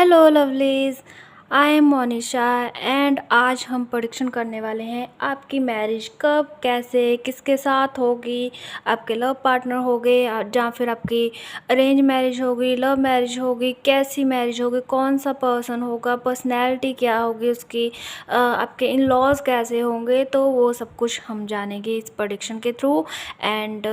Hello lovelies, I am Monisha and आज हम prediction करने वाले हैं आपकी मैरिज कब, कैसे, किसके साथ होगी। आपके लव पार्टनर होंगे या फिर आपकी अरेंज मैरिज होगी, लव मैरिज होगी, कैसी मैरिज होगी, कौन सा पर्सन होगा, पर्सनैलिटी क्या होगी उसकी, आपके इन लॉज कैसे होंगे। तो वो सब कुछ हम जानेंगे इस प्रेडिक्शन के थ्रू। एंड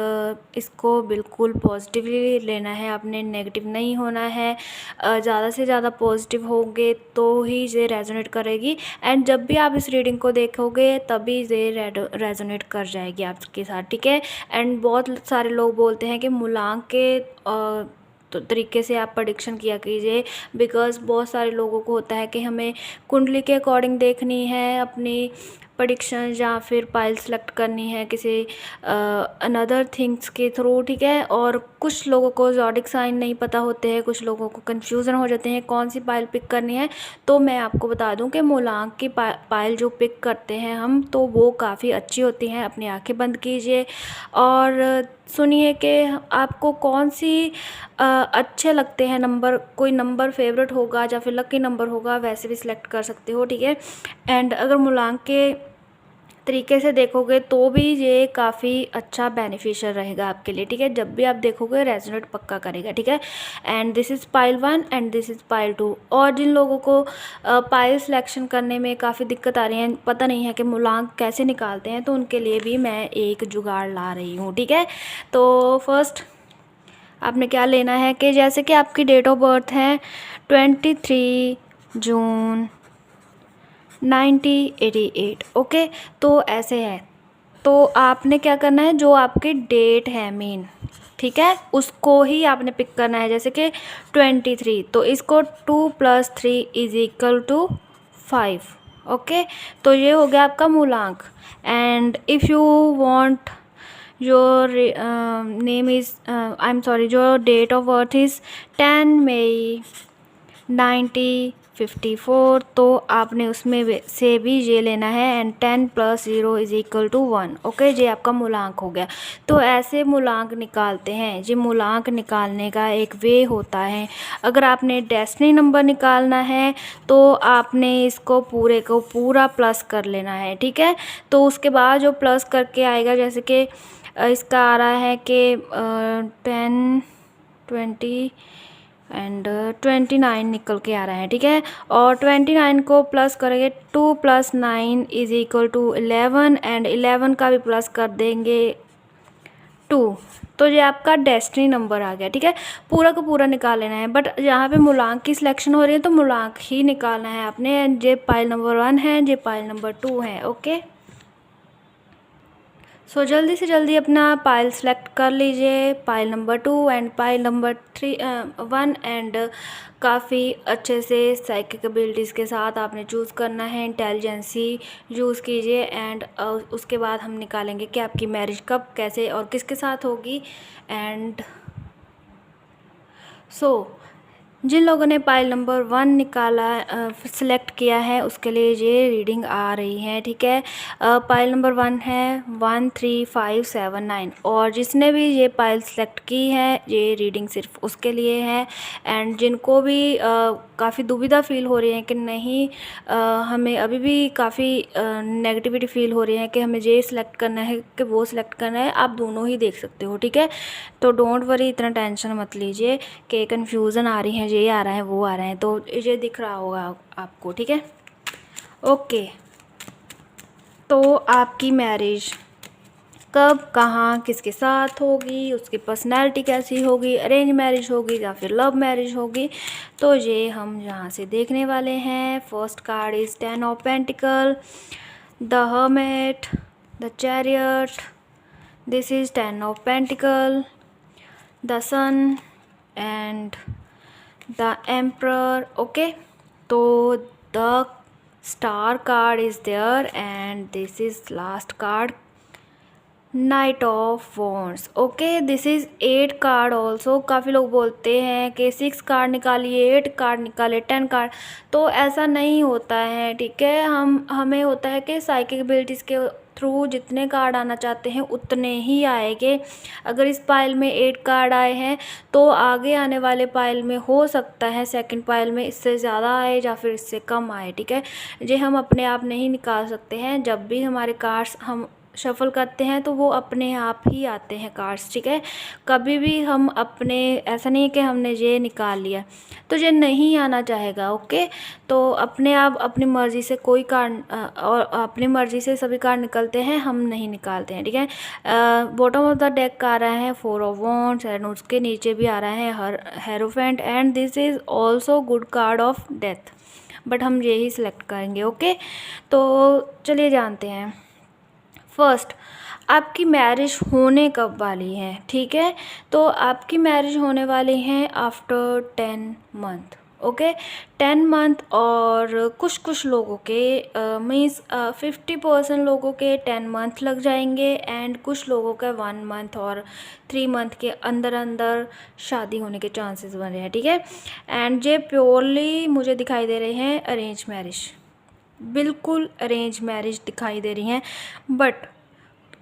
इसको बिल्कुल पॉजिटिवली लेना है, आपने नेगेटिव नहीं होना है। ज़्यादा से ज़्यादा पॉजिटिव होंगे तो ही ये रेजोनेट करेगी। एंड जब भी आप इस रीडिंग को देखोगे तभी ये रेजोनेट कर जाएगी आपके साथ, ठीक है। एंड बहुत सारे लोग बोलते हैं कि मूलांक के तो तरीके से आप प्रेडिक्शन किया कीजिए, बिकॉज़ बहुत सारे लोगों को होता है कि हमें कुंडली के अकॉर्डिंग देखनी है अपनी प्रेडिक्शन या फिर पाइल सेलेक्ट करनी है किसी अनदर थिंग्स के थ्रू, ठीक है। और कुछ लोगों को ज़ोडिक साइन नहीं पता होते हैं, कुछ लोगों को कन्फ्यूज़न हो जाते हैं कौन सी पाइल पिक करनी है। तो मैं आपको बता दूं कि मूलांक की पाइल जो पिक करते हैं हम, तो वो काफ़ी अच्छी होती हैं। अपनी आंखें बंद कीजिए और सुनिए कि आपको कौन सी अच्छे लगते हैं नंबर, कोई नंबर फेवरेट होगा या फिर लकी नंबर होगा, वैसे भी सिलेक्ट कर सकते हो, ठीक है। एंड अगर मूलांक के तरीके से देखोगे तो भी ये काफ़ी अच्छा बेनिफिशियल रहेगा आपके लिए, ठीक है। जब भी आप देखोगे रेजोनेट पक्का करेगा, ठीक है। And this is pile 1 and this is pile 2। और जिन लोगों को पाइल सिलेक्शन करने में काफ़ी दिक्कत आ रही है, पता नहीं है कि मूलांक कैसे निकालते हैं, तो उनके लिए भी मैं एक जुगाड़ ला रही हूँ, ठीक है। तो फर्स्ट आपने क्या लेना है कि जैसे कि आपकी डेट ऑफ बर्थ है 23 जून 1988, ओके। तो ऐसे है, तो आपने क्या करना है, जो आपकी डेट है मेन, ठीक है, उसको ही आपने पिक करना है। जैसे कि 23, तो इसको 2 + 3 = 5, ओके। तो ये हो गया आपका मूलांक। And if you want your name is I am sorry, your date of birth is 10 May 1954, तो आपने उसमें से भी ये लेना है। And 10 + 0 = 1, okay. ये आपका मूलांक हो गया। तो ऐसे मूलांक निकालते हैं, ये मूलांक निकालने का एक वे होता है। अगर आपने डेस्टिनी नंबर निकालना है तो आपने इसको पूरे को पूरा प्लस कर लेना है, ठीक है। तो उसके बाद जो प्लस करके आएगा, जैसे कि इसका आ रहा है कि 10 20 एंड 29 निकल के आ रहा है, ठीक है। और 29 को प्लस करेंगे, 2 + 9 = 11 एंड 11 का भी प्लस कर देंगे 2। तो ये आपका डेस्टिनी नंबर आ गया, ठीक है। पूरा का पूरा निकाल लेना है, बट यहाँ पे मूलांक की सिलेक्शन हो रही है तो मूलांक ही निकालना है आपने। ये पाइल नंबर 1 है, ये पाइल नंबर 2 है, ओके। सो जल्दी से जल्दी अपना पाइल सेलेक्ट कर लीजिए, pile number 2 and pile number 1। And काफ़ी अच्छे से साइकिक एबिलिटीज़ के साथ आपने चूज़ करना है, इंटेलिजेंसी यूज़ कीजिए। एंड उसके बाद हम निकालेंगे कि आपकी मैरिज कब, कैसे और किसके साथ होगी। एंड जिन लोगों ने पाइल नंबर 1 निकाला सिलेक्ट किया है उसके लिए ये रीडिंग आ रही है, ठीक है। पाइल नंबर 1 है 1 3 5 7 9, और जिसने भी ये पाइल सेलेक्ट की है ये रीडिंग सिर्फ उसके लिए है। एंड जिनको भी काफ़ी दुविधा फील हो रही है कि नहीं, हमें अभी भी काफ़ी नेगेटिविटी फील हो रही है कि हमें ये सिलेक्ट करना है कि वो सिलेक्ट करना है, आप दोनों ही देख सकते हो, ठीक है। तो डोंट वरी, इतना टेंशन मत लीजिए कि कन्फ्यूज़न आ रही है, ये आ रहा है वो आ रहा है, तो ये दिख रहा होगा आपको, ठीक है, ओके। तो आपकी मैरिज कब, कहाँ, किसके साथ होगी, उसकी पर्सनैलिटी कैसी होगी, अरेंज मैरिज होगी या फिर लव मैरिज होगी, तो ये हम यहाँ से देखने वाले हैं। First card is 10 of pentacle, the hermit, the chariot, this is 10 of pentacle, the sun and the emperor, okay. तो the star card is there and this is last card, knight of wands, okay. This is 8 card also. काफ़ी लोग बोलते हैं कि 6 card निकालिए, 8 card निकालिए, 10 card, तो ऐसा नहीं होता है, ठीक है। हमें होता है कि साइकिक एबिलिटीज़ के थ्रू जितने कार्ड आना चाहते हैं उतने ही आएंगे। अगर इस पाइल में 8 कार्ड आए हैं तो आगे आने वाले पाइल में हो सकता है सेकंड पाइल में इससे ज़्यादा आए या फिर इससे कम आए, ठीक है। ये हम अपने आप नहीं निकाल सकते हैं। जब भी हमारे कार्ड्स हम शफल करते हैं तो वो अपने आप ही आते हैं कार्ड्स, ठीक है। कभी भी हम अपने, ऐसा नहीं है कि हमने ये निकाल लिया तो ये नहीं आना चाहेगा, ओके। तो अपने आप अपनी मर्ज़ी से कोई कार्ड और अपनी मर्ज़ी से सभी कार्ड निकलते हैं, हम नहीं निकालते हैं, ठीक है। बॉटम ऑफ द डेक आ रहा है 4 ऑफ वॉन्ड्स एंड उसके नीचे भी आ रहा है hierophant and this is also good card of death, but हम यही सिलेक्ट करेंगे, ओके। तो चलिए जानते हैं। फर्स्ट, आपकी मैरिज होने कब वाली है, ठीक है। तो आपकी मैरिज होने वाली है आफ्टर 10 मंथ, ओके। 10 मंथ और कुछ लोगों के मीन्स 50% लोगों के 10 मंथ लग जाएंगे एंड कुछ लोगों का 1 मंथ और 3 मंथ के अंदर अंदर शादी होने के चांसेस बन रहे हैं, ठीक है। एंड ये प्योरली मुझे दिखाई दे रहे हैं अरेंज मैरिज, बिल्कुल अरेंज मैरिज दिखाई दे रही हैं। बट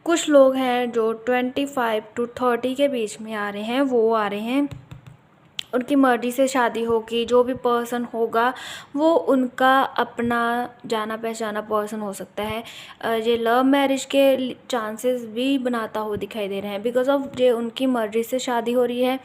कुछ लोग हैं जो 25 to 30 के बीच में आ रहे हैं, वो आ रहे हैं, उनकी मर्जी से शादी होगी। जो भी पर्सन होगा वो उनका अपना जाना पहचाना पर्सन हो सकता है। ये लव मैरिज के चांसेस भी बनाता हुआ दिखाई दे रहे हैं बिकॉज ऑफ ये उनकी मर्जी से शादी हो रही है।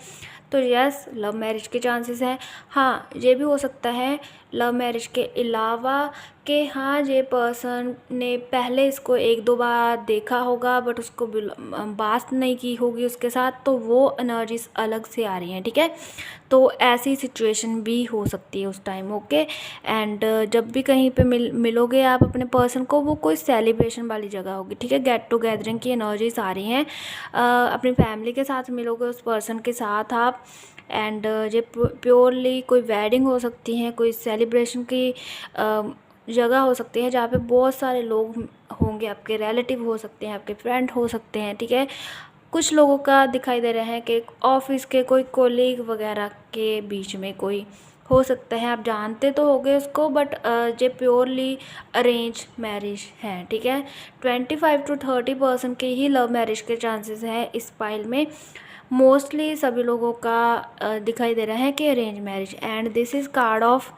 तो यस, लव मैरिज के चांसेस हैं। हाँ, ये भी हो सकता है लव मैरिज के अलावा कि हाँ ये पर्सन ने पहले इसको 1-2 बार देखा होगा बट उसको बात नहीं की होगी उसके साथ, तो वो एनर्जीज अलग से आ रही हैं, ठीक है। तो ऐसी सिचुएशन भी हो सकती है उस टाइम, ओके। एंड जब भी कहीं पे मिलोगे आप अपने पर्सन को, वो कोई सेलिब्रेशन वाली जगह होगी, ठीक है। गेट टुगेदरिंग की एनर्जीज आ रही हैं। अपनी फैमिली के साथ मिलोगे उस पर्सन के साथ आप। एंड ये प्योरली कोई वेडिंग हो सकती है, कोई सेलिब्रेशन की जगह हो सकती है जहाँ पे बहुत सारे लोग होंगे, आपके रिलेटिव हो सकते हैं, आपके फ्रेंड हो सकते हैं, ठीक है। कुछ लोगों का दिखाई दे रहा है कि ऑफिस के कोई कोलीग वगैरह के बीच में कोई हो सकता है, आप जानते तो होगे उसको, बट ये प्योरली अरेंज मैरिज है, ठीक है। 25 to 30% के ही लव मैरिज के चांसेस हैं इस पाइल में। मोस्टली सभी लोगों का दिखाई दे रहा है कि arrange marriage. And this is card of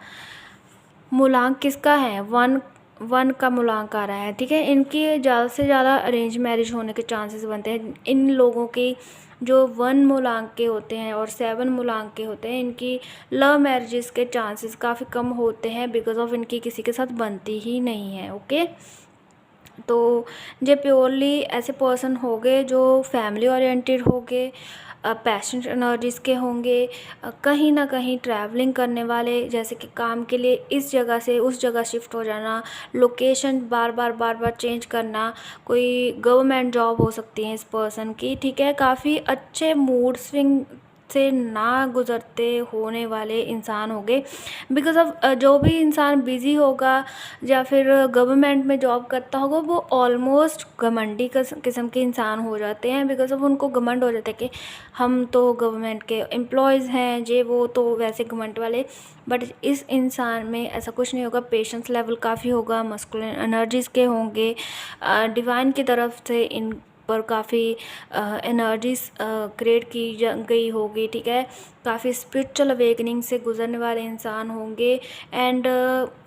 मूलांक किसका है, 1 का मूलांक आ रहा है, ठीक है। इनकी ज़्यादा से ज़्यादा अरेंज मैरिज होने के चांसेस बनते हैं। इन लोगों की जो 1 मूलांक के होते हैं और 7 मूलांक के होते हैं, इनकी लव मैरिजेस के चांसेस काफ़ी कम होते हैं बिकॉज ऑफ इनकी किसी के साथ बनती ही नहीं है, ओके। तो ये प्योरली ऐसे पर्सन होंगे जो फैमिली ओरिएंटेड होंगे, पैशनेट एनर्जीज के होंगे, कहीं ना कहीं ट्रैवलिंग करने वाले, जैसे कि काम के लिए इस जगह से उस जगह शिफ्ट हो जाना, लोकेशन बार बार चेंज करना, कोई गवर्नमेंट जॉब हो सकती है इस पर्सन की, ठीक है। काफ़ी अच्छे मूड स्विंग से ना गुजरते होने वाले इंसान होंगे बिकॉज ऑफ जो भी इंसान बिज़ी होगा या फिर गवर्नमेंट में जॉब करता होगा वो ऑलमोस्ट घमंडी किस्म के इंसान हो जाते हैं बिकॉज ऑफ उनको घमंड हो जाता है कि हम तो गवर्नमेंट के एम्प्लॉयज़ हैं, जे वो तो वैसे घमंड वाले। बट इस इंसान में ऐसा कुछ नहीं होगा, पेशेंस लेवल काफ़ी होगा, मस्कुलिन एनर्जीज़ के होंगे, डिवाइन की तरफ से इन पर काफ़ी एनर्जीज क्रिएट की गई होगी, ठीक है। काफ़ी स्पिरिचुअल अवेकनिंग से गुजरने वाले इंसान होंगे। एंड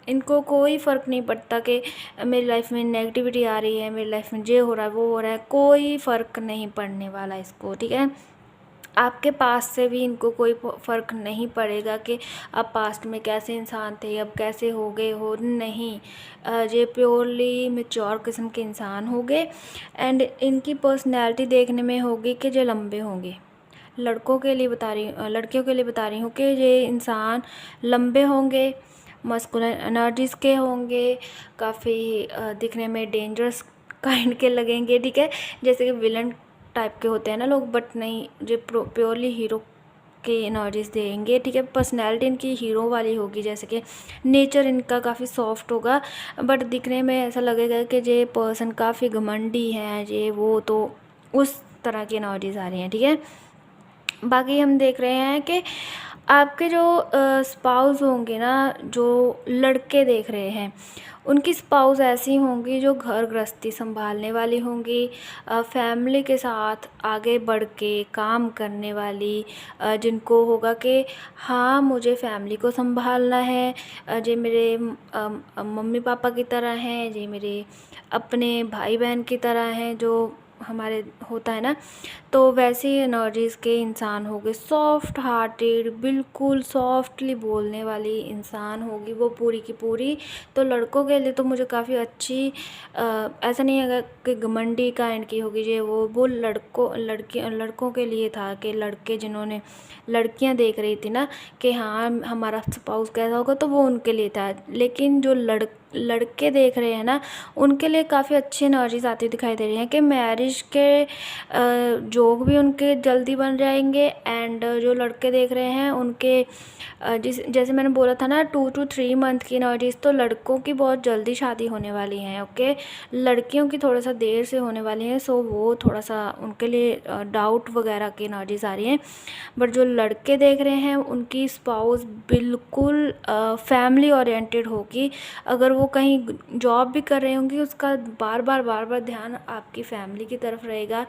इनको कोई फ़र्क नहीं पड़ता कि मेरी लाइफ में नेगेटिविटी आ रही है, मेरी लाइफ में ये हो रहा है वो हो रहा है, कोई फ़र्क नहीं पड़ने वाला इसको, ठीक है। आपके पास से भी इनको कोई फ़र्क नहीं पड़ेगा कि आप पास्ट में कैसे इंसान थे, अब कैसे हो गए हो, नहीं। ये प्योरली मैच्योर किस्म के इंसान होंगे। एंड इनकी पर्सनैलिटी देखने में होगी कि जो लंबे होंगे। लड़कियों के लिए बता रही हूँ कि ये इंसान लंबे होंगे, मस्कुलिन एनर्जीज़ के होंगे, काफ़ी दिखने में डेंजरस काइंड के लगेंगे, ठीक है। जैसे कि विलन टाइप के होते हैं ना लोग, बट नहीं, जो प्योरली हीरो के एनर्जीज देंगे, ठीक है। पर्सनैलिटी इनकी हीरो वाली होगी, जैसे कि नेचर इनका काफ़ी सॉफ्ट होगा बट दिखने में ऐसा लगेगा कि ये पर्सन काफ़ी घमंडी है, ये वो, तो उस तरह की एनर्जीज आ रही हैं, ठीक है। बाकी हम देख रहे हैं कि आपके जो स्पाउस होंगे ना, जो लड़के देख रहे हैं, उनकी स्पाउस ऐसी होंगी जो घर गृहस्थी संभालने वाली होंगी, फैमिली के साथ आगे बढ़ के काम करने वाली, जिनको होगा कि हाँ मुझे फैमिली को संभालना है, जे मेरे मम्मी पापा की तरह हैं, जे मेरे अपने भाई बहन की तरह हैं, जो हमारे होता है ना। तो वैसे ही एनर्जीज़ के इंसान होंगे, सॉफ्ट हार्टेड, बिल्कुल सॉफ्टली बोलने वाली इंसान होगी वो पूरी की पूरी। तो लड़कों के लिए तो मुझे काफ़ी अच्छी, ऐसा नहीं है कि घमंडी काइंड की होगी जे वो लड़कों के लिए था कि लड़के जिन्होंने लड़कियां देख रही थी ना कि हाँ हमारा स्पाउस कैसा होगा, तो वो उनके लिए था। लेकिन जो लड़के देख रहे हैं ना, उनके लिए काफ़ी अच्छी एनर्जीज आती दिखाई दे रही हैं कि मैरिज के जोग भी उनके जल्दी बन जाएंगे। एंड जो लड़के देख रहे हैं उनके जैसे मैंने बोला था ना 2 to 3 मंथ की एनर्जीज, तो लड़कों की बहुत जल्दी शादी होने वाली हैं। ओके, लड़कियों की थोड़ा सा देर से होने वाली है, सो वो थोड़ा सा उनके लिए डाउट वगैरह की एनर्जीज आ रही हैं। बट जो लड़के देख रहे हैं उनकी स्पाउस बिल्कुल फैमिली ओरिएंटेड होगी। अगर वो कहीं जॉब भी कर रहे होंगे, उसका बार बार ध्यान आपकी फैमिली की तरफ रहेगा।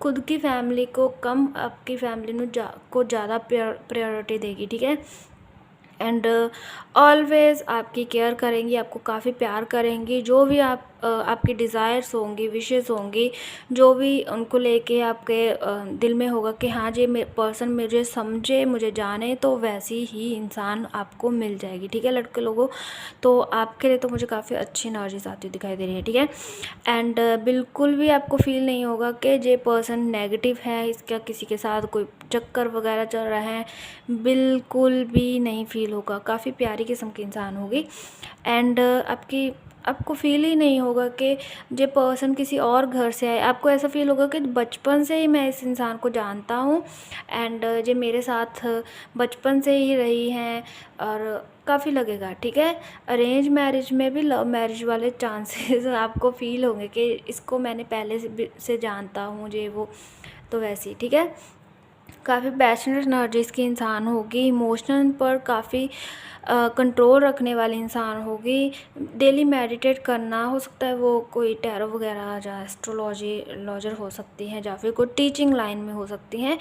खुद की फैमिली को कम, आपकी फैमिली को ज़्यादा प्रायोरिटी देगी, ठीक है। एंड ऑलवेज़ आपकी केयर करेंगी, आपको काफ़ी प्यार करेंगी। जो भी आपकी डिज़ायर्स होंगी, विशेस होंगी, जो भी उनको लेके आपके दिल में होगा कि हाँ जी पर्सन मुझे समझे, मुझे जाने, तो वैसी ही इंसान आपको मिल जाएगी, ठीक है लड़के लोगों। तो आपके लिए तो मुझे काफ़ी अच्छी एनर्जीज आती हुई दिखाई दे रही है, ठीक है। एंड बिल्कुल भी आपको फील नहीं होगा कि ये पर्सन नेगेटिव है, इसका किसी के साथ कोई चक्कर वगैरह चल रहा है, बिल्कुल भी नहीं फील होगा। काफ़ी प्यारी किस्म की इंसान होगी। एंड आपको फील ही नहीं होगा कि ये पर्सन किसी और घर से आए। आपको ऐसा फील होगा कि बचपन से ही मैं इस इंसान को जानता हूँ, एंड ये मेरे साथ बचपन से ही रही हैं, और काफ़ी लगेगा, ठीक है। अरेंज मैरिज में भी लव मैरिज वाले चांसेस आपको फील होंगे कि इसको मैंने पहले से जानता हूँ, ये वो, तो वैसे ही, ठीक है। काफ़ी पैशनेट एनर्जीज की इंसान होगी, इमोशनल पर काफ़ी कंट्रोल रखने वाली इंसान होगी। डेली मेडिटेट करना, हो सकता है वो कोई टैरो वगैरह या एस्ट्रोलॉजी लॉजर हो सकती हैं, या फिर कोई टीचिंग लाइन में हो सकती हैं।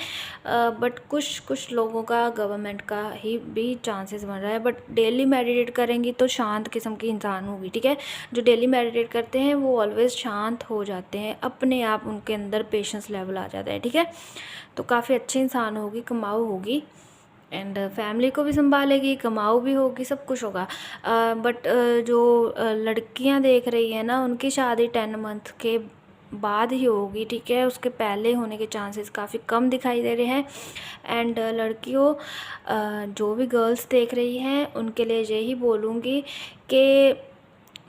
बट कुछ लोगों का गवर्नमेंट का ही भी चांसेस बन रहा है। बट डेली मेडिटेट करेंगी तो शांत किस्म की इंसान होगी, ठीक है। जो डेली मेडिटेट करते हैं वो ऑलवेज शांत हो जाते हैं, अपने आप उनके अंदर पेशेंस लेवल आ जाता है, ठीक है। तो काफ़ी अच्छी इंसान होगी, कमाऊ होगी, एंड फैमिली को भी संभालेगी, कमाऊ भी होगी, सब कुछ होगा। बट जो लड़कियां देख रही हैं ना, उनकी शादी 10 मंथ के बाद ही होगी, ठीक है। उसके पहले होने के चांसेस काफ़ी कम दिखाई दे रहे हैं। एंड लड़कियों, जो भी गर्ल्स देख रही हैं उनके लिए यही बोलूँगी कि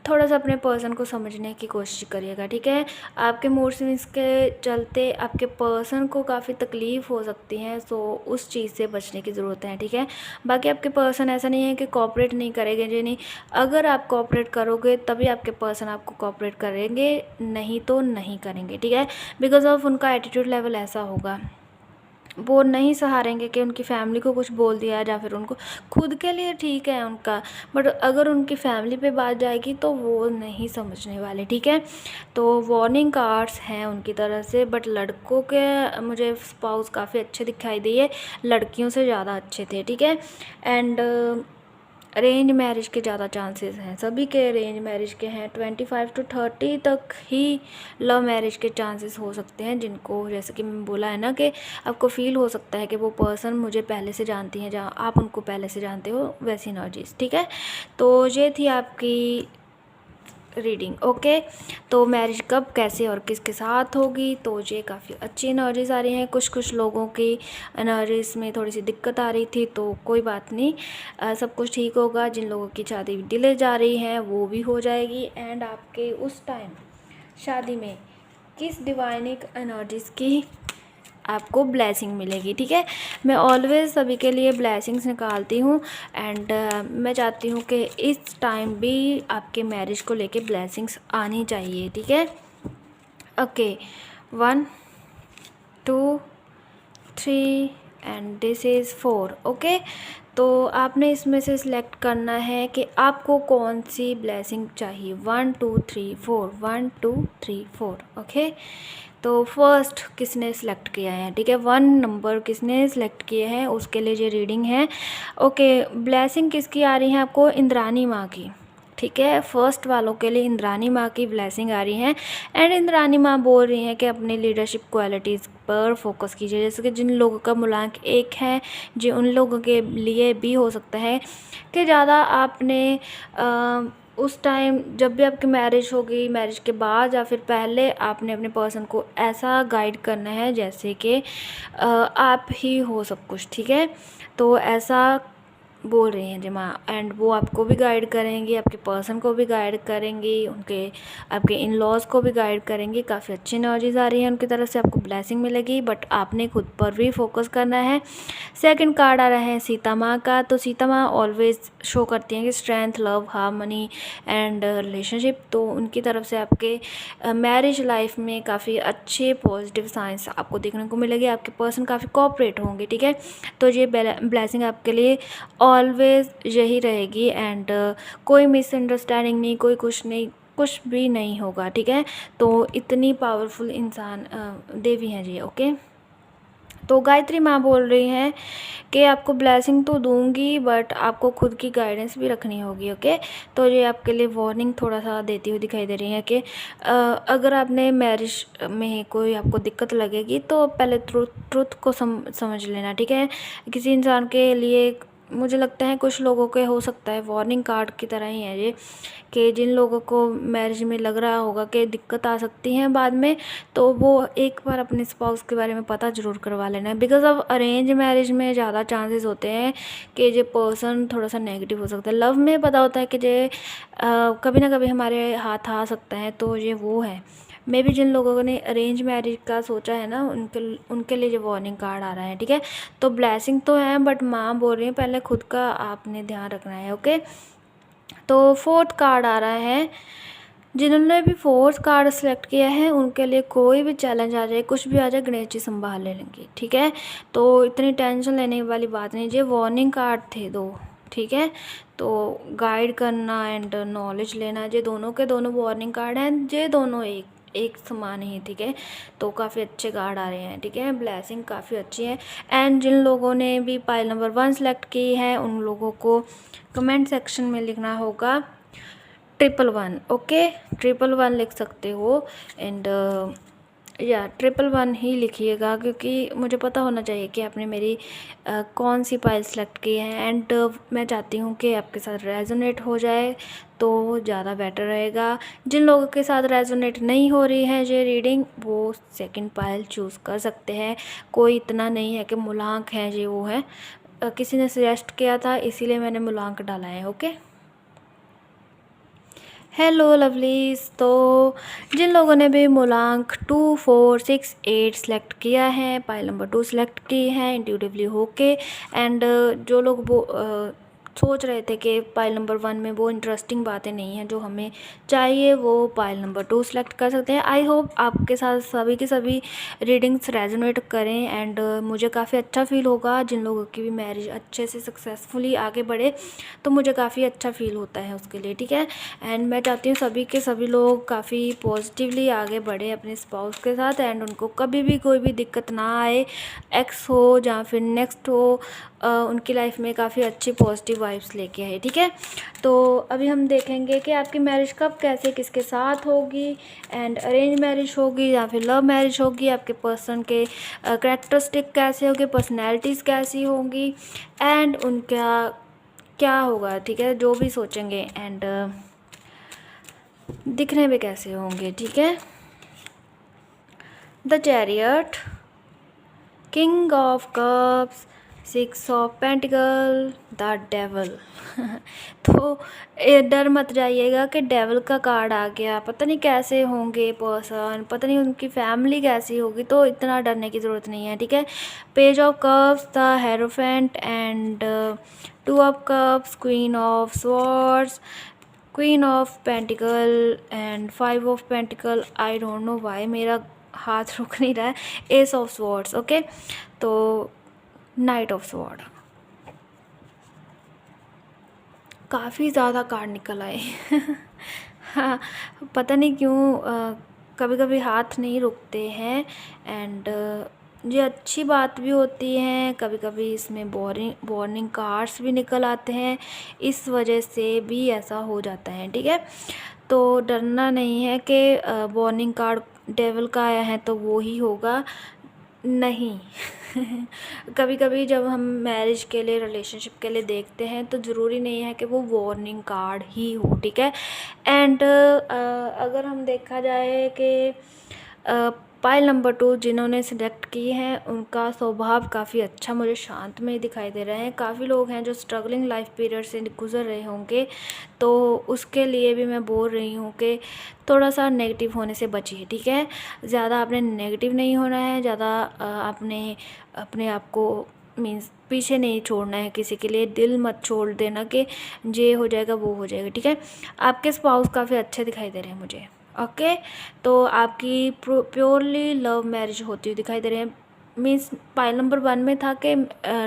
थोड़ा सा अपने पर्सन को समझने की कोशिश करिएगा, ठीक है। आपके मूड स्विंग्स के चलते आपके पर्सन को काफ़ी तकलीफ़ हो सकती है, सो उस चीज़ से बचने की ज़रूरत है, ठीक है। बाकी आपके पर्सन ऐसा नहीं है कि कोऑपरेट नहीं करेंगे, जी नहीं, अगर आप कोऑपरेट करोगे तभी आपके पर्सन आपको कोऑपरेट करेंगे, नहीं तो नहीं करेंगे, ठीक है। बिकॉज ऑफ उनका एटीट्यूड लेवल ऐसा होगा, वो नहीं सहारेंगे कि उनकी फैमिली को कुछ बोल दिया, या फिर उनको खुद के लिए ठीक है उनका, बट अगर उनकी फैमिली पे बात जाएगी तो वो नहीं समझने वाले, ठीक है। तो वार्निंग कार्ड्स हैं उनकी तरफ से। बट लड़कों के मुझे स्पाउस काफ़ी अच्छे दिखाई दिए, लड़कियों से ज़्यादा अच्छे थे, ठीक है। एंड अरेंज मैरिज के ज़्यादा चांसेस हैं, सभी के अरेंज मैरिज के हैं। 25 to 30 तक ही लव मैरिज के चांसेस हो सकते हैं, जिनको जैसे कि मैं बोला है ना कि आपको फील हो सकता है कि वो पर्सन मुझे पहले से जानती हैं, जहाँ आप उनको पहले से जानते हो, वैसी एनर्जीज, ठीक है। तो ये थी आपकी रीडिंग, ओके। तो मैरिज कब, कैसे और किसके साथ होगी, तो ये काफ़ी अच्छी एनर्जीज आ रही हैं। कुछ लोगों की एनर्जीज में थोड़ी सी दिक्कत आ रही थी, तो कोई बात नहीं, सब कुछ ठीक होगा। जिन लोगों की शादी डिले जा रही है वो भी हो जाएगी। एंड आपके उस टाइम शादी में किस डिवाइनिक एनर्जीज की आपको ब्लेसिंग मिलेगी, ठीक है। मैं ऑलवेज़ सभी के लिए ब्लेसिंग्स निकालती हूँ, एंड मैं चाहती हूँ कि इस टाइम भी आपके मैरिज को लेके ब्लेसिंग्स आनी चाहिए, ठीक है। Okay, 1 2 3 and this is 4। Okay, तो आपने इसमें से सिलेक्ट करना है कि आपको कौन सी ब्लेसिंग चाहिए। 1 2 3 4, 1 2 3 4। ओके, तो फर्स्ट किसने सिलेक्ट किया है, ठीक है, 1 नंबर किसने सिलेक्ट किए हैं उसके लिए ये रीडिंग है। ओके, ब्लेसिंग किसकी आ रही है आपको, इंद्रानी माँ की, ठीक है। फर्स्ट वालों के लिए इंद्रानी माँ की ब्लेसिंग आ रही है एंड इंद्रानी माँ बोल रही हैं कि अपनी लीडरशिप क्वालिटीज़ पर फोकस कीजिए। जैसे कि जिन लोगों का मूलांक 1 है, जो उन लोगों के लिए भी हो सकता है कि ज़्यादा आपने उस टाइम जब भी आपकी मैरिज होगी, मैरिज के बाद या फिर पहले, आपने अपने पर्सन को ऐसा गाइड करना है जैसे कि आप ही हो सब कुछ, ठीक है। तो ऐसा बोल रही हैं जी माँ, एंड वो आपको भी गाइड करेंगी, आपके पर्सन को भी गाइड करेंगी, उनके आपके इन लॉज को भी गाइड करेंगी। काफ़ी अच्छी एनर्जीज आ रही हैं उनकी तरफ से, आपको ब्लेसिंग मिलेगी, बट आपने खुद पर भी फोकस करना है। सेकंड कार्ड आ रहा है सीता माँ का। तो सीता माँ ऑलवेज शो करती हैं कि strength, love, harmony and relationship. तो उनकी तरफ से आपके मैरिज लाइफ में काफ़ी अच्छे पॉजिटिव साइंस आपको देखने को मिलेगी। आपके पर्सन काफ़ी कोऑपरेट होंगे, ठीक है। तो ये ब्लेसिंग आपके लिए ऑलवेज यही रहेगी एंड कोई मिसअंडरस्टैंडिंग नहीं, कोई कुछ नहीं, कुछ भी नहीं होगा, ठीक है। तो इतनी पावरफुल इंसान देवी हैं जी। ओके, तो गायत्री माँ बोल रही हैं कि आपको ब्लेसिंग तो दूंगी बट आपको खुद की गाइडेंस भी रखनी होगी। ओके, तो ये आपके लिए वार्निंग थोड़ा सा देती हुई दिखाई दे रही है कि अगर आपने मैरिज में कोई आपको दिक्कत लगेगी तो पहले ट्रुथ को समझ लेना, ठीक है। किसी इंसान के लिए मुझे लगता है कुछ लोगों के हो सकता है वार्निंग कार्ड की तरह ही है ये, कि जिन लोगों को मैरिज में लग रहा होगा कि दिक्कत आ सकती है बाद में, तो वो एक बार अपने स्पाउस के बारे में पता ज़रूर करवा लेना है। बिकॉज ऑफ अरेंज मैरिज में ज़्यादा चांसेस होते हैं कि जो पर्सन थोड़ा सा नेगेटिव हो सकता है। लव में पता होता है कि जे कभी ना कभी हमारे हाथ आ सकता है, तो ये वो है। मे बी जिन लोगों ने अरेंज मैरिज का सोचा है ना, उनके लिए जो वार्निंग कार्ड आ रहा है, ठीक है। तो ब्लेसिंग तो है बट माँ बोल रही है पहले खुद का आपने ध्यान रखना है। ओके, तो फोर्थ कार्ड आ रहा है, जिन्होंने भी फोर्थ कार्ड सेलेक्ट किया है उनके लिए कोई भी चैलेंज आ जाए, कुछ भी आ जाए, गणेश जी संभाल लेंगे, ठीक है। तो इतनी टेंशन लेने वाली बात नहीं। ये वार्निंग कार्ड थे 2, ठीक है। तो गाइड करना एंड नॉलेज लेना, ये दोनों के दोनों वार्निंग कार्ड हैं, ये दोनों एक समान ही, ठीक है। तो काफ़ी अच्छे कार्ड आ रहे हैं, ठीक है। ब्लेसिंग काफ़ी अच्छी है एंड जिन लोगों ने भी पाइल नंबर 1 सेलेक्ट की है उन लोगों को कमेंट सेक्शन में लिखना होगा 111। ओके, 111 लिख सकते हो एंड या 111 ही लिखिएगा, क्योंकि मुझे पता होना चाहिए कि आपने मेरी कौन सी पाइल सेलेक्ट की है एंड मैं चाहती हूँ कि आपके साथ रेजोनेट हो जाए तो ज़्यादा बेटर रहेगा। जिन लोगों के साथ रेजोनेट नहीं हो रही है ये रीडिंग, वो सेकंड पाइल चूज़ कर सकते हैं। कोई इतना नहीं है कि मूलांक है ये वो है, किसी ने सजेस्ट किया था इसीलिए मैंने मूलांक डाला है। Okay, hello lovelies. तो जिन लोगों ने भी मूलांक 2 4 6 8 सेलेक्ट किया है, पाइल नंबर 2 सेलेक्ट की है इंट्यूटिवली होके, एंड जो लोग वो सोच रहे थे कि पाइल नंबर 1 में वो इंटरेस्टिंग बातें नहीं हैं जो हमें चाहिए, वो पाइल नंबर 2 सेलेक्ट कर सकते हैं। आई होप आपके साथ सभी की सभी रीडिंग्स रेजोनेट करें एंड मुझे काफ़ी अच्छा फील होगा। जिन लोगों की भी मैरिज अच्छे से सक्सेसफुली आगे बढ़े तो मुझे काफ़ी अच्छा फील होता है उसके लिए, ठीक है। एंड मैं चाहती हूँ सभी के सभी लोग काफ़ी पॉजिटिवली आगे बढ़े अपने स्पाउस के साथ एंड उनको कभी भी कोई भी दिक्कत ना आए, एक्स हो या फिर नेक्स्ट हो, उनकी लाइफ में काफ़ी अच्छी पॉजिटिव वाइब्स लेके आए, ठीक है। तो अभी हम देखेंगे कि आपकी मैरिज कब, कैसे, किसके साथ होगी एंड अरेंज मैरिज होगी या फिर लव मैरिज होगी, आपके पर्सन के कैरेक्टरिस्टिक कैसे होंगे, पर्सनैलिटीज़ कैसी होंगी एंड उनका क्या होगा, ठीक है, जो भी सोचेंगे एंड दिखने में कैसे होंगे, ठीक है। The chariot, king of cups, 6 of pentacle, the devil. तो डर मत जाइएगा कि डेवल का कार्ड आ गया, पता नहीं कैसे होंगे पर्सन, पता नहीं उनकी फैमिली कैसी होगी, तो इतना डरने की ज़रूरत नहीं है, ठीक है। Page of cups, the hierophant and 2 of cups, queen of swords, queen of pentacle and 5 of pentacle. I don't know why मेरा हाथ रुक नहीं रहा है, एस ऑफ स्वॉर्ड्स। ओके, तो नाइट ऑफ स्वॉर्ड। काफ़ी ज़्यादा कार्ड निकल आए। हाँ, पता नहीं क्यों कभी कभी हाथ नहीं रुकते हैं। एंड ये अच्छी बात भी होती है, कभी कभी इसमें वार्निंग कार्ड्स भी निकल आते हैं, इस वजह से भी ऐसा हो जाता है। ठीक है, तो डरना नहीं है कि वार्निंग कार्ड डेविल का आया है तो वो ही होगा, नहीं। कभी कभी जब हम मैरिज के लिए, रिलेशनशिप के लिए देखते हैं तो ज़रूरी नहीं है कि वो वार्निंग कार्ड ही हो। ठीक है, एंड अगर हम देखा जाए कि पाइल नंबर 2 जिन्होंने सिलेक्ट की हैं उनका स्वभाव काफ़ी अच्छा मुझे शांतमय दिखाई दे रहे हैं। काफ़ी लोग हैं जो स्ट्रगलिंग लाइफ पीरियड से गुजर रहे होंगे, तो उसके लिए भी मैं बोल रही हूँ कि थोड़ा सा नेगेटिव होने से बचिए। ठीक है, ज़्यादा आपने नेगेटिव नहीं होना है, ज़्यादा आपने अपने आप को मीन्स पीछे नहीं छोड़ना है किसी के लिए, दिल मत छोड़ देना कि ये हो जाएगा वो हो जाएगा। ठीक है, आपके स्पाउस काफ़ी अच्छे दिखाई दे रहे हैं मुझे। ओके, तो आपकी प्योरली लव मैरिज होती हुई दिखाई दे रहे हैं। मीन्स पाइल नंबर 1 में था कि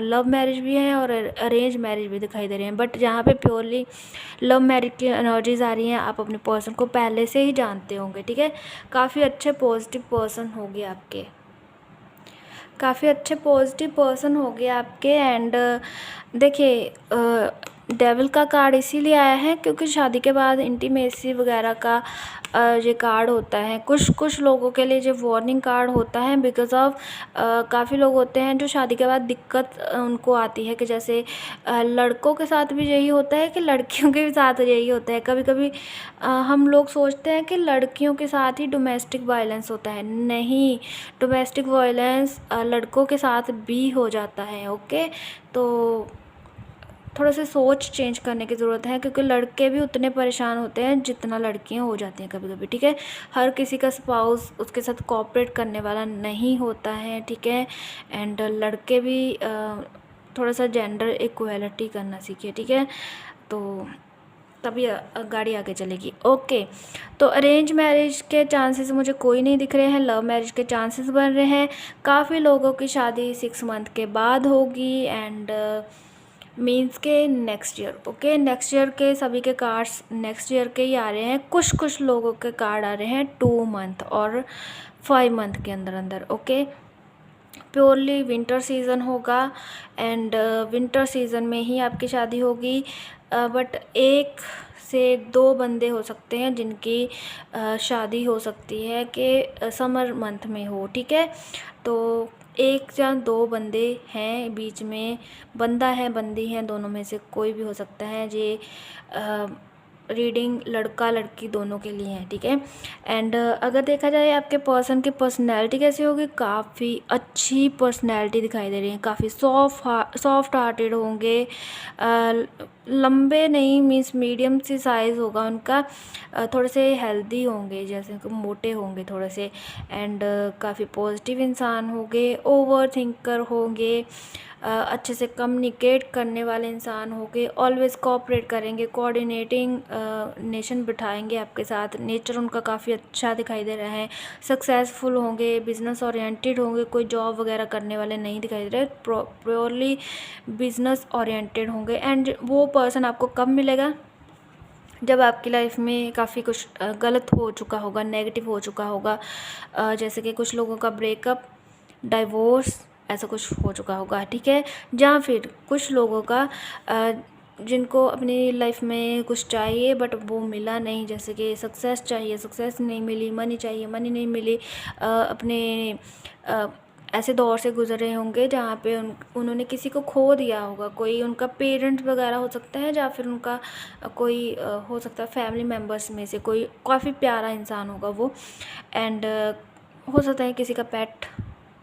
लव मैरिज भी है और अरेंज मैरिज भी दिखाई दे रहे हैं, बट जहाँ पे प्योरली लव मैरिज की एनर्जीज आ रही हैं, आप अपने पर्सन को पहले से ही जानते होंगे। ठीक है, काफ़ी अच्छे पॉजिटिव पर्सन होंगे आपके, काफ़ी अच्छे पॉजिटिव पर्सन हो गए आपके। एंड देखिए, डेविल का कार्ड इसीलिए आया है क्योंकि शादी के बाद इंटीमेसी वगैरह का ये कार्ड होता है। कुछ कुछ लोगों के लिए जो वार्निंग कार्ड होता है बिकॉज ऑफ काफ़ी लोग होते हैं जो शादी के बाद दिक्कत उनको आती है, कि जैसे लड़कों के साथ भी यही होता है कि लड़कियों के भी साथ यही होता है। कभी कभी हम लोग सोचते हैं कि लड़कियों के साथ ही डोमेस्टिक वायलेंस होता है, नहीं, डोमेस्टिक वायलेंस लड़कों के साथ भी हो जाता है। ओके, तो थोड़ा सा सोच चेंज करने की ज़रूरत है क्योंकि लड़के भी उतने परेशान होते हैं जितना लड़कियां हो जाती हैं कभी कभी। ठीक है, हर किसी का स्पाउस उसके साथ कोऑपरेट करने वाला नहीं होता है। ठीक है, एंड लड़के भी थोड़ा सा जेंडर इक्वलिटी करना सीखिए। ठीक है, तो तभी गाड़ी आगे चलेगी। ओके, तो अरेंज मैरिज के चांसेस मुझे कोई नहीं दिख रहे हैं, लव मैरिज के चांसेस बन रहे हैं। काफ़ी लोगों की शादी 6 मंथ के बाद होगी एंड मीन्स के next year. Okay, next year के सभी के कार्ड्स नेक्स्ट ईयर के ही आ रहे हैं। कुछ कुछ लोगों के कार्ड आ रहे हैं 2 मंथ और 5 मंथ के अंदर अंदर। ओके, प्योरली विंटर सीज़न होगा एंड विंटर सीज़न में ही आपकी शादी होगी, बट 1 से 2 बंदे हो सकते हैं जिनकी शादी हो सकती है कि समर मंथ में हो। ठीक है, तो 1 या 2 बंदे हैं बीच में, बंदा है बंदी है, दोनों में से कोई भी हो सकता है। ये रीडिंग लड़का लड़की दोनों के लिए है। ठीक है, एंड अगर देखा जाए आपके पर्सन की पर्सनैलिटी कैसी होगी, काफ़ी अच्छी पर्सनैलिटी दिखाई दे रही है, काफ़ी सॉफ्ट हार्टेड होंगे, लंबे नहीं, मीन्स मीडियम सी साइज़ होगा उनका, थोड़े से हेल्दी होंगे, जैसे कि मोटे होंगे थोड़े से, एंड काफ़ी पॉजिटिव इंसान होंगे, ओवर थिंकर होंगे, अच्छे से कम्युनिकेट करने वाले इंसान होंगे, ऑलवेज कोऑपरेट करेंगे, कोऑर्डिनेटिंग नेशन बिठाएंगे आपके साथ, नेचर उनका काफ़ी अच्छा दिखाई दे रहा है, सक्सेसफुल होंगे, बिजनेस ओरिएंटेड होंगे, कोई जॉब वगैरह करने वाले नहीं दिखाई दे रहे, प्योरली बिजनेस ओरिएंटेड होंगे। एंड वो पर्सन आपको कब मिलेगा, जब आपकी लाइफ में काफ़ी कुछ गलत हो चुका होगा, नेगेटिव हो चुका होगा, जैसे कि कुछ लोगों का ब्रेकअप, डाइवोर्स, ऐसा कुछ हो चुका होगा। ठीक है, या फिर कुछ लोगों का जिनको अपनी लाइफ में कुछ चाहिए बट वो मिला नहीं, जैसे कि सक्सेस चाहिए, सक्सेस नहीं मिली, मनी चाहिए, मनी नहीं मिली, अपने ऐसे दौर से गुजर रहे होंगे जहाँ पे उन्होंने किसी को खो दिया होगा, कोई उनका पेरेंट वगैरह हो सकता है, या फिर उनका कोई हो सकता है फैमिली मेम्बर्स में से कोई काफ़ी प्यारा इंसान होगा वो, एंड हो सकता है किसी का पेट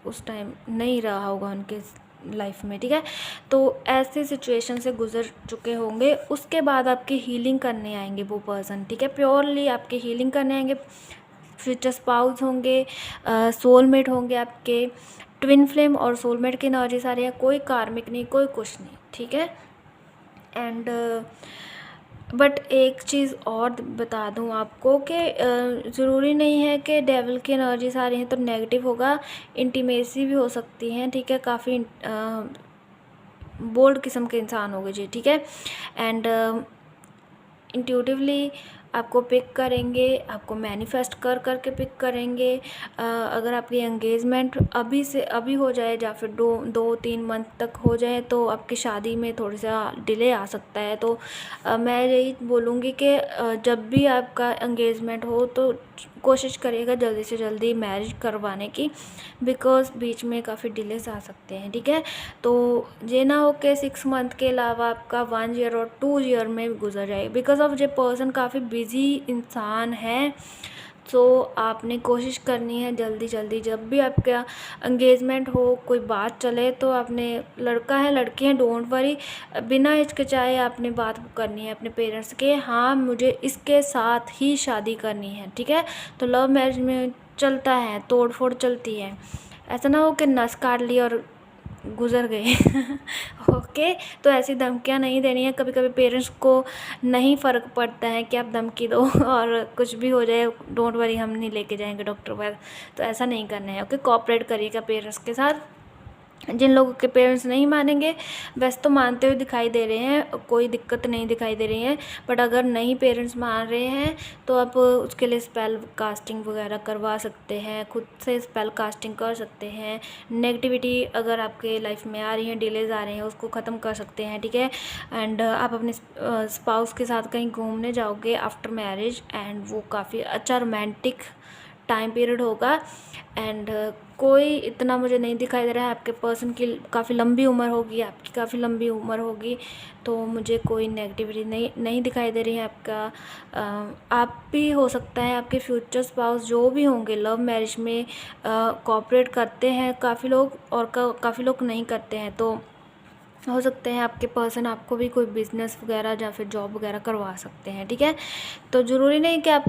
उस टाइम नहीं रहा होगा उनके लाइफ में। ठीक है, तो ऐसे सिचुएशन से गुजर चुके होंगे, उसके बाद आपकी हीलिंग करने आएंगे वो पर्सन। ठीक है, प्योरली आपकी हीलिंग करने आएंगे, फ्यूचर स्पाउस होंगे, सोलमेट होंगे आपके, ट्विन फ्लेम और सोलमेट की एनर्जी सारी है, कोई कार्मिक नहीं, कोई कुछ नहीं। ठीक है, एंड बट एक चीज़ और बता दूं आपको कि ज़रूरी नहीं है कि डेविल की एनर्जी सारी हैं तो नेगेटिव होगा, इंटीमेसी भी हो सकती हैं। ठीक है, काफ़ी बोल्ड किस्म के इंसान होगे जी, ठीक है। एंड इंट्यूटिवली आपको पिक करेंगे, आपको मैनिफेस्ट कर करके पिक करेंगे। अगर आपकी एंगेजमेंट अभी से अभी हो जाए या फिर 2-3 मंथ तक हो जाए तो आपकी शादी में थोड़ा सा डिले आ सकता है। तो मैं यही बोलूँगी कि जब भी आपका एंगेजमेंट हो तो कोशिश करिएगा जल्दी से जल्दी मैरिज करवाने की, बिकॉज़ बीच में काफ़ी डिलेस आ सकते हैं, ठीक है। तो ये ना हो कि 6 मंथ के अलावा आपका 1 ईयर और 2 ईयर में गुजर जाए, बिकॉज़ ऑफ ये पर्सन काफ़ी बिजी इंसान है। तो आपने कोशिश करनी है जल्दी जल्दी, जब भी आपका एंगेजमेंट हो, कोई बात चले तो आपने, लड़का है लड़की है, डोंट वरी, बिना हिचकिचाए आपने बात करनी है अपने पेरेंट्स के, हाँ मुझे इसके साथ ही शादी करनी है, ठीक है। तो लव मैरिज में चलता है, तोड़ फोड़ चलती है, ऐसा ना हो कि नस काट ली और गुज़र गए। ओके, तो ऐसी धमकियाँ नहीं देनी है। कभी कभी पेरेंट्स को नहीं फ़र्क पड़ता है कि आप धमकी दो और कुछ भी हो जाए, डोंट वरी हम नहीं लेके जाएंगे डॉक्टर पास, तो ऐसा नहीं करना है। ओके, कोऑपरेट करिएगा पेरेंट्स के साथ। जिन लोगों के पेरेंट्स नहीं मानेंगे, वैसे तो मानते हुए दिखाई दे रहे हैं, कोई दिक्कत नहीं दिखाई दे रही है, बट अगर नहीं पेरेंट्स मान रहे हैं तो आप उसके लिए स्पेल कास्टिंग वगैरह करवा सकते हैं, खुद से स्पेल कास्टिंग कर सकते हैं। नेगेटिविटी अगर आपके लाइफ में आ रही है, डिलेज आ रहे हैं, उसको ख़त्म कर सकते हैं, ठीक है। एंड आप अपने स्पाउस के साथ कहीं घूमने जाओगे आफ्टर मैरिज, एंड वो काफ़ी अच्छा रोमांटिक टाइम पीरियड होगा। एंड कोई इतना मुझे नहीं दिखाई दे रहा है, आपके पर्सन की काफ़ी लंबी उम्र होगी, आपकी काफ़ी लंबी उम्र होगी, तो मुझे कोई नेगेटिविटी नहीं दिखाई दे रही है। आपका आप भी हो सकता है, आपके फ्यूचर स्पाउस जो भी होंगे लव मैरिज में कोऑपरेट करते हैं काफ़ी लोग, और काफ़ी लोग नहीं करते हैं। तो हो सकते हैं आपके पर्सन आपको भी कोई बिज़नेस वगैरह या फिर जॉब वगैरह करवा सकते हैं, ठीक है। तो ज़रूरी नहीं कि आप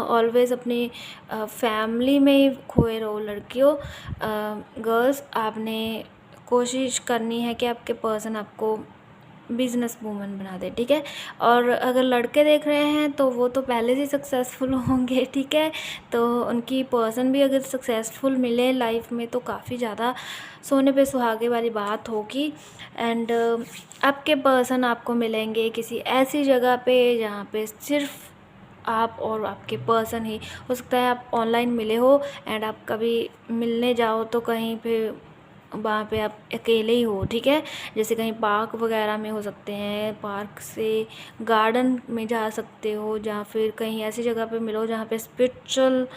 ऑलवेज़ अपनी फैमिली में ही खोए रहो। लड़कियों, गर्ल्स, आपने कोशिश करनी है कि आपके पर्सन आपको बिजनेस वूमन बना दे, ठीक है। और अगर लड़के देख रहे हैं तो वो तो पहले से सक्सेसफुल होंगे, ठीक है। तो उनकी पर्सन भी अगर सक्सेसफुल मिले लाइफ में तो काफ़ी ज़्यादा सोने पे सुहागे वाली बात होगी। एंड आपके पर्सन आपको मिलेंगे किसी ऐसी जगह पे जहाँ पे सिर्फ आप और आपके पर्सन ही, हो सकता है आप ऑनलाइन मिले हो एंड आप कभी मिलने जाओ तो कहीं पे वहाँ पे आप अकेले ही हो, ठीक है। जैसे कहीं पार्क वगैरह में हो सकते हैं, पार्क से गार्डन में जा सकते हो, या फिर कहीं ऐसी जगह पे मिलो जहाँ पे स्पिरिचुअल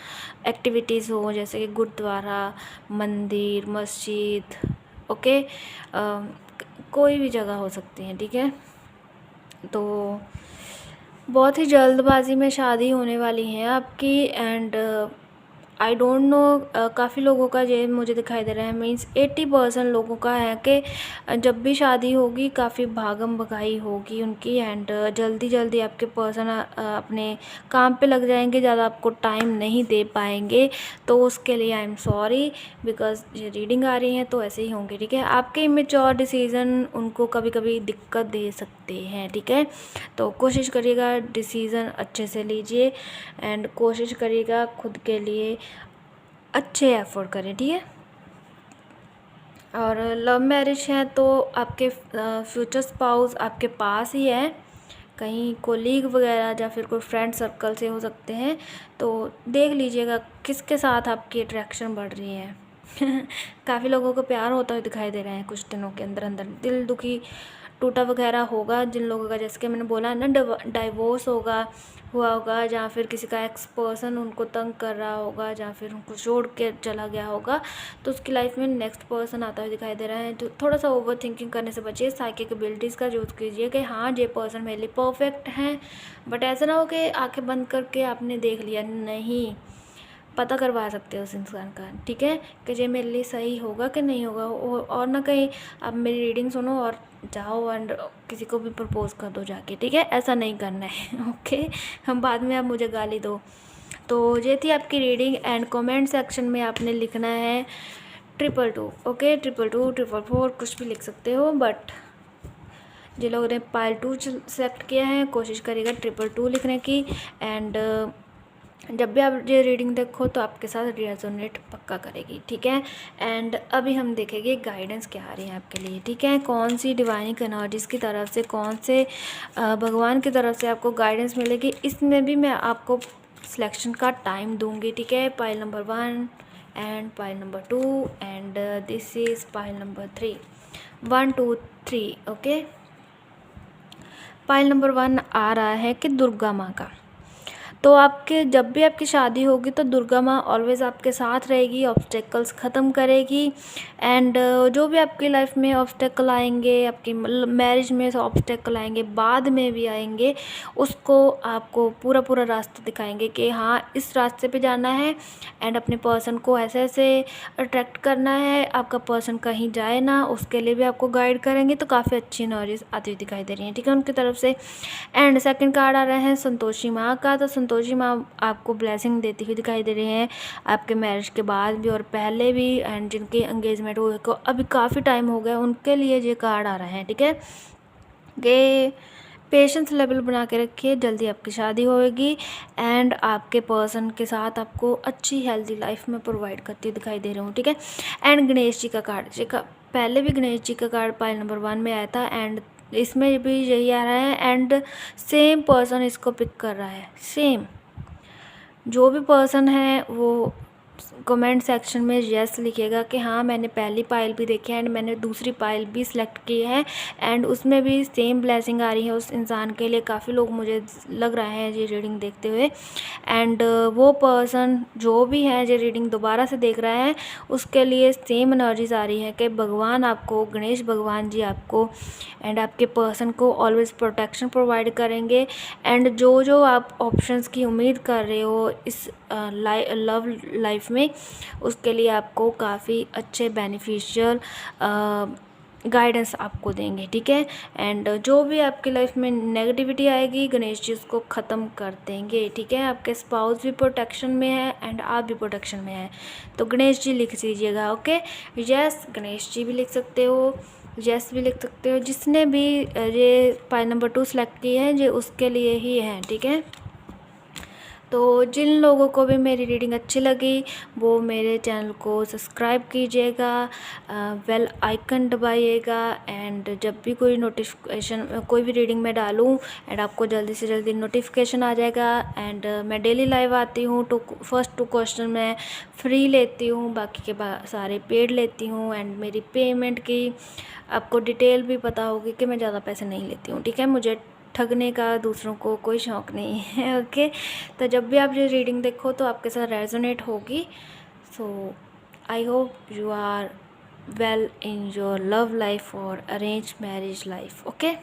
एक्टिविटीज़ हो, जैसे कि गुरुद्वारा, मंदिर, मस्जिद, ओके। कोई भी जगह हो सकती है, ठीक है। तो बहुत ही जल्दबाजी में शादी होने वाली है आपकी। एंड आई डोंट नो, काफ़ी लोगों का ये मुझे दिखाई दे रहा है, मीन्स 80% लोगों का है कि जब भी शादी होगी काफ़ी भागम भगाई होगी उनकी। एंड जल्दी जल्दी आपके पर्सन अपने काम पे लग जाएंगे, ज़्यादा आपको टाइम नहीं दे पाएंगे। तो उसके लिए आई एम सॉरी, बिकॉज ये रीडिंग आ रही है तो ऐसे ही होंगे, ठीक है। आपके इमेच्योर डिसीज़न उनको कभी कभी दिक्कत दे सकते हैं, ठीक है। तो कोशिश करिएगा डिसीज़न अच्छे से लीजिए, एंड कोशिश करिएगा खुद के लिए अच्छे एफर्ट करें, ठीक है। और लव मैरिज है तो आपके फ्यूचर स्पाउस आपके पास ही है, कहीं कोलीग वगैरह या फिर कोई फ्रेंड सर्कल से हो सकते हैं। तो देख लीजिएगा किसके साथ आपकी अट्रैक्शन बढ़ रही है। काफ़ी लोगों को प्यार होता हुआ दिखाई दे रहे हैं कुछ दिनों के अंदर अंदर, दिल दुखी टूटा वगैरह होगा जिन लोगों का, जैसे कि मैंने बोला ना, डाइवोर्स हुआ होगा, या फिर किसी का एक्स पर्सन उनको तंग कर रहा होगा, या फिर उनको छोड़ के चला गया होगा, तो उसकी लाइफ में नेक्स्ट पर्सन आता हुआ दिखाई दे रहा है। तो थोड़ा सा ओवर थिंकिंग करने से बचिए, साइकिक एबिलिटीज़ का यूज़ कीजिए कि हाँ ये पर्सन मेरे लिए परफेक्ट हैं। बट ऐसा ना हो कि आंखें बंद करके आपने देख लिया, नहीं, पता करवा सकते हो उस इंसान का, ठीक है, कि ये मेरे लिए सही होगा कि नहीं होगा। और ना कहीं आप मेरी रीडिंग सुनो और जाओ एंड किसी को भी प्रपोज कर दो जाके, ठीक है, ऐसा नहीं करना है। ओके, हम बाद में आप मुझे गाली दो। तो ये थी आपकी रीडिंग, एंड कमेंट सेक्शन में आपने लिखना है 222, ओके, 222, 444, कुछ भी लिख सकते हो। बट जिन लोगों ने पाइल 2 सेलेक्ट किया है, कोशिश करिएगा 222 लिखने की। एंड जब भी आप ये रीडिंग देखो तो आपके साथ रेजोनेट पक्का करेगी, ठीक है। एंड अभी हम देखेंगे गाइडेंस क्या आ रही है आपके लिए, ठीक है। कौन सी डिवाइन एनर्जीज़ की तरफ से, कौन से भगवान की तरफ से आपको गाइडेंस मिलेगी, इसमें भी मैं आपको सिलेक्शन का टाइम दूंगी, ठीक है। Pile number 1 and pile number 2 and this is pile number 3, 1 2 3, okay. Pile number 1 आ रहा है कि दुर्गा माँ का। तो आपके जब भी आपकी शादी होगी तो दुर्गा माँ ऑलवेज़ आपके साथ रहेगी, ऑब्स्टेकल्स ख़त्म करेगी। एंड जो भी आपकी लाइफ में ऑब्स्टेकल आएंगे, आपकी मैरिज में ऑब्स्टेकल आएंगे, बाद में भी आएंगे, उसको आपको पूरा पूरा रास्ता दिखाएंगे कि हाँ इस रास्ते पे जाना है। एंड अपने पर्सन को ऐसे ऐसे अट्रैक्ट करना है, आपका पर्सन कहीं जाए ना, उसके लिए भी आपको गाइड करेंगे। तो काफ़ी अच्छी नॉलेज आती हुई दिखाई दे रही है, ठीक है, उनकी तरफ से। एंड सेकंड कार्ड आ रहा है संतोषी माँ का। तो संतोषी माँ आपको ब्लेसिंग देती हुई दिखाई दे रही हैं, आपके मैरिज के बाद भी और पहले भी। एंड जिनकी एंगेजमेंट हुए को अभी काफ़ी टाइम हो गया, उनके लिए ये कार्ड आ रहा है, ठीक है। कि पेशेंस लेवल बना के रखिए, जल्दी आपकी शादी होएगी। एंड आपके पर्सन के साथ आपको अच्छी हेल्दी लाइफ में प्रोवाइड करती हुई दिखाई दे रही हूँ, ठीक है। एंड गणेश जी का कार्ड, पहले भी गणेश जी का कार्ड पाइल नंबर 1 में आया था, एंड इसमें भी यही आ रहा है। एंड सेम पर्सन इसको पिक कर रहा है, सेम जो भी पर्सन है वो कमेंट सेक्शन में यस लिखिएगा कि हाँ मैंने पहली पाइल भी देखी है एंड मैंने दूसरी पाइल भी सिलेक्ट की है, एंड उसमें भी सेम ब्लेसिंग आ रही है उस इंसान के लिए। काफ़ी लोग मुझे लग रहा है ये रीडिंग देखते हुए। एंड वो पर्सन जो भी है ये रीडिंग दोबारा से देख रहा है, उसके लिए सेम एनर्जीज आ रही है कि भगवान आपको, गणेश भगवान जी आपको एंड आपके पर्सन को ऑलवेज प्रोटेक्शन प्रोवाइड करेंगे। एंड जो जो आप ऑप्शंस की उम्मीद कर रहे हो इस लव लाइफ में, उसके लिए आपको काफ़ी अच्छे बेनिफिशियल गाइडेंस आपको देंगे, ठीक है। एंड जो भी आपकी लाइफ में नेगेटिविटी आएगी, गणेश जी उसको ख़त्म कर देंगे, ठीक है। आपके स्पाउस भी प्रोटेक्शन में है एंड आप भी प्रोटेक्शन में है, तो गणेश जी लिख दीजिएगा, ओके। यस गणेश जी भी लिख सकते हो, यस भी लिख सकते हो। जिसने भी ये पाइल नंबर 2 सेलेक्ट की है ये उसके लिए ही है, ठीक है। तो जिन लोगों को भी मेरी रीडिंग अच्छी लगी वो मेरे चैनल को सब्सक्राइब कीजिएगा, बेल आइकन दबाइएगा। एंड जब भी कोई नोटिफिकेशन, कोई भी रीडिंग में डालूँ एंड आपको जल्दी से जल्दी नोटिफिकेशन आ जाएगा। एंड मैं डेली लाइव आती हूँ, फर्स्ट 2 क्वेश्चन मैं फ्री लेती हूँ, बाकी के सारे पेड लेती हूँ। एंड मेरी पेमेंट की आपको डिटेल भी पता होगी कि मैं ज़्यादा पैसे नहीं लेती हूँ, ठीक है। मुझे ठगने का दूसरों को कोई शौक़ नहीं है, ओके। तो जब भी आप ये रीडिंग देखो तो आपके साथ रेजोनेट होगी। So I hope you are well in your love life और अरेंज मैरिज लाइफ, ओके।